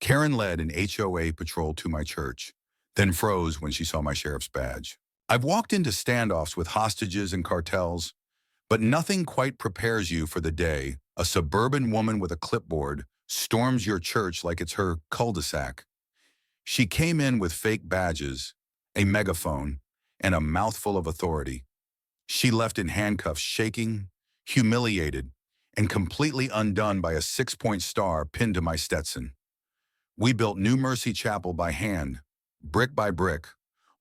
Karen led an HOA patrol to my church, then froze when she saw my sheriff's badge. I've walked into standoffs with hostages and cartels, but nothing quite prepares you for the day a suburban woman with a clipboard storms your church like it's her cul-de-sac. She came in with fake badges, a megaphone, and a mouthful of authority. She left in handcuffs, shaking, humiliated, and completely undone by a 6-point star pinned to my Stetson. We built New Mercy Chapel by hand, brick by brick,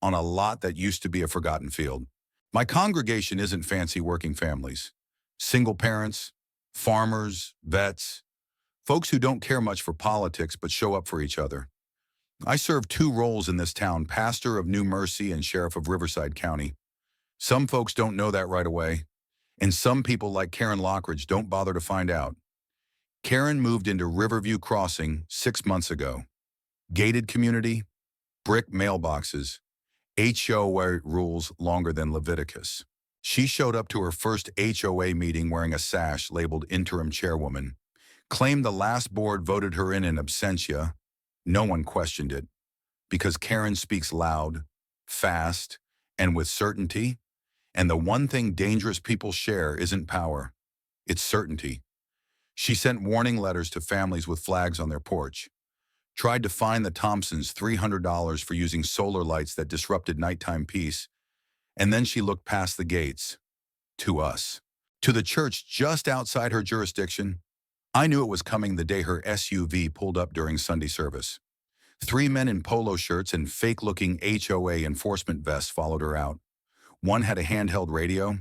on a lot that used to be a forgotten field. My congregation isn't fancy working families. Single parents, farmers, vets, folks who don't care much for politics but show up for each other. I serve 2 roles in this town, pastor of New Mercy and sheriff of Riverside County. Some folks don't know that right away, and some people like Karen Lockridge don't bother to find out. Karen moved into Riverview Crossing 6 months ago. Gated community, brick mailboxes, HOA rules longer than Leviticus. She showed up to her first HOA meeting wearing a sash labeled interim chairwoman, claimed the last board voted her in absentia. No one questioned it, because Karen speaks loud, fast, and with certainty, and the one thing dangerous people share isn't power, it's certainty. She sent warning letters to families with flags on their porch, tried to fine the Thompsons $300 for using solar lights that disrupted nighttime peace, and then she looked past the gates, to us, to the church just outside her jurisdiction. I knew it was coming the day her SUV pulled up during Sunday service. 3 men in polo shirts and fake-looking HOA enforcement vests followed her out. One had a handheld radio,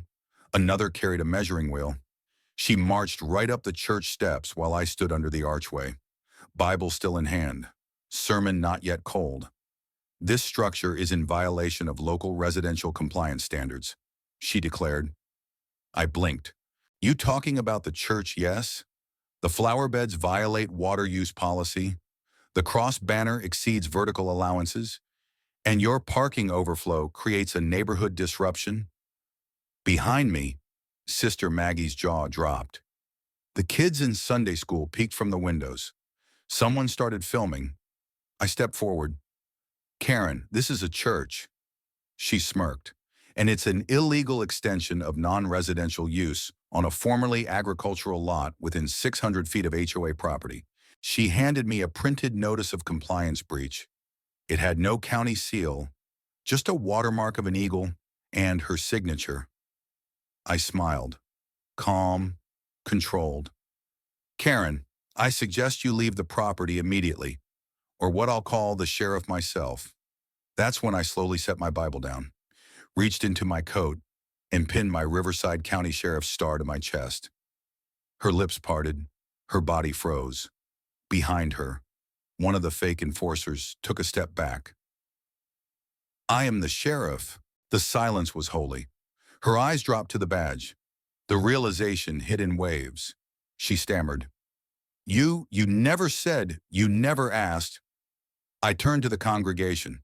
another carried a measuring wheel. She marched right up the church steps while I stood under the archway, Bible still in hand, sermon not yet cold. This structure is in violation of local residential compliance standards, she declared. I blinked. You talking about the church, yes? The flower beds violate water use policy. The cross banner exceeds vertical allowances. And your parking overflow creates a neighborhood disruption. Behind me, Sister Maggie's jaw dropped. The kids in Sunday school peeked from the windows. Someone started filming. I stepped forward. Karen, this is a church. She smirked. And it's an illegal extension of non-residential use on a formerly agricultural lot within 600 feet of HOA property. She handed me a printed notice of compliance breach. It had no county seal, just a watermark of an eagle and her signature. I smiled, calm, controlled. Karen, I suggest you leave the property immediately, or what I'll call the sheriff myself. That's when I slowly set my Bible down, reached into my coat, and pinned my Riverside County Sheriff's star to my chest. Her lips parted, her body froze. Behind her, one of the fake enforcers took a step back. I am the sheriff. The silence was holy. Her eyes dropped to the badge. The realization hit in waves. She stammered. You never said, you never asked. I turned to the congregation.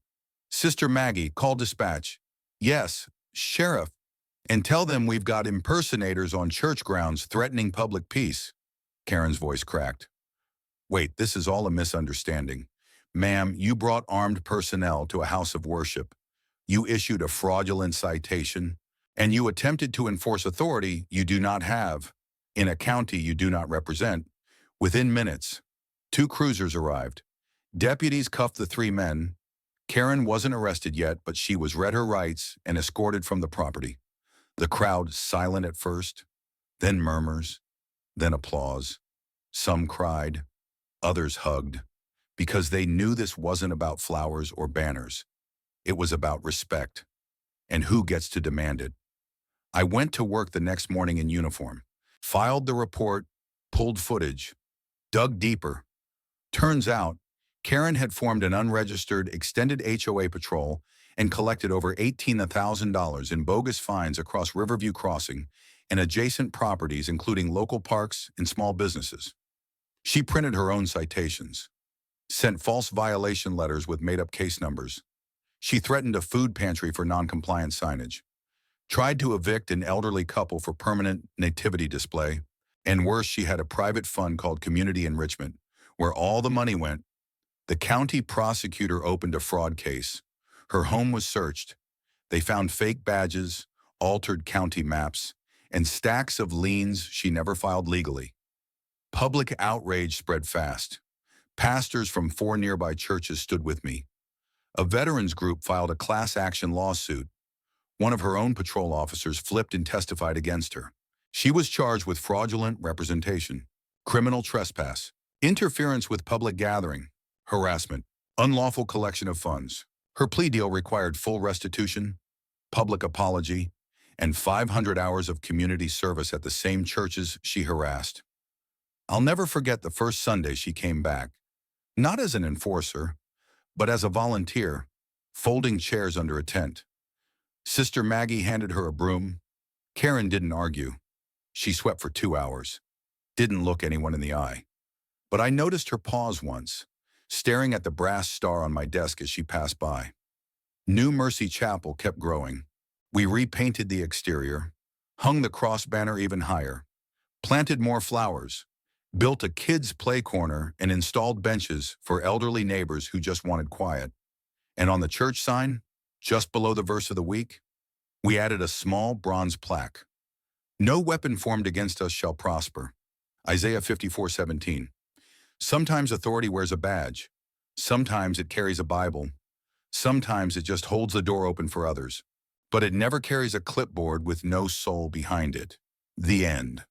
Sister Maggie, call dispatch. Yes, sheriff. And tell them we've got impersonators on church grounds threatening public peace. Karen's voice cracked. Wait, this is all a misunderstanding. Ma'am, you brought armed personnel to a house of worship. You issued a fraudulent citation, and you attempted to enforce authority you do not have, in a county you do not represent. Within minutes, 2 cruisers arrived. Deputies cuffed the 3 men. Karen wasn't arrested yet, but she was read her rights and escorted from the property. The crowd silent at first, then murmurs, then applause. Some cried, others hugged, because they knew this wasn't about flowers or banners. It was about respect, and who gets to demand it. I went to work the next morning in uniform, filed the report, pulled footage, dug deeper. Turns out, Karen had formed an unregistered extended HOA patrol and collected over $18,000 in bogus fines across Riverview Crossing and adjacent properties, including local parks and small businesses. She printed her own citations, sent false violation letters with made-up case numbers. She threatened a food pantry for non-compliant signage, tried to evict an elderly couple for permanent nativity display, and worse, she had a private fund called Community Enrichment, where all the money went The county prosecutor opened a fraud case. Her home was searched. They found fake badges, altered county maps, and stacks of liens she never filed legally. Public outrage spread fast. Pastors from 4 nearby churches stood with me. A veterans group filed a class action lawsuit. One of her own patrol officers flipped and testified against her. She was charged with fraudulent representation, criminal trespass, interference with public gathering, harassment, unlawful collection of funds. Her plea deal required full restitution, public apology, and 500 hours of community service at the same churches she harassed. I'll never forget the first Sunday she came back, not as an enforcer, but as a volunteer, folding chairs under a tent. Sister Maggie handed her a broom. Karen didn't argue. She swept for 2 hours, didn't look anyone in the eye. But I noticed her pause once, staring at the brass star on my desk as she passed by. New Mercy Chapel kept growing. We repainted the exterior, hung the cross banner even higher, planted more flowers, built a kids' play corner, and installed benches for elderly neighbors who just wanted quiet. And on the church sign, just below the verse of the week, we added a small bronze plaque. No weapon formed against us shall prosper. Isaiah 54:17. Sometimes authority wears a badge. Sometimes it carries a Bible. Sometimes it just holds the door open for others. But it never carries a clipboard with no soul behind it. The end.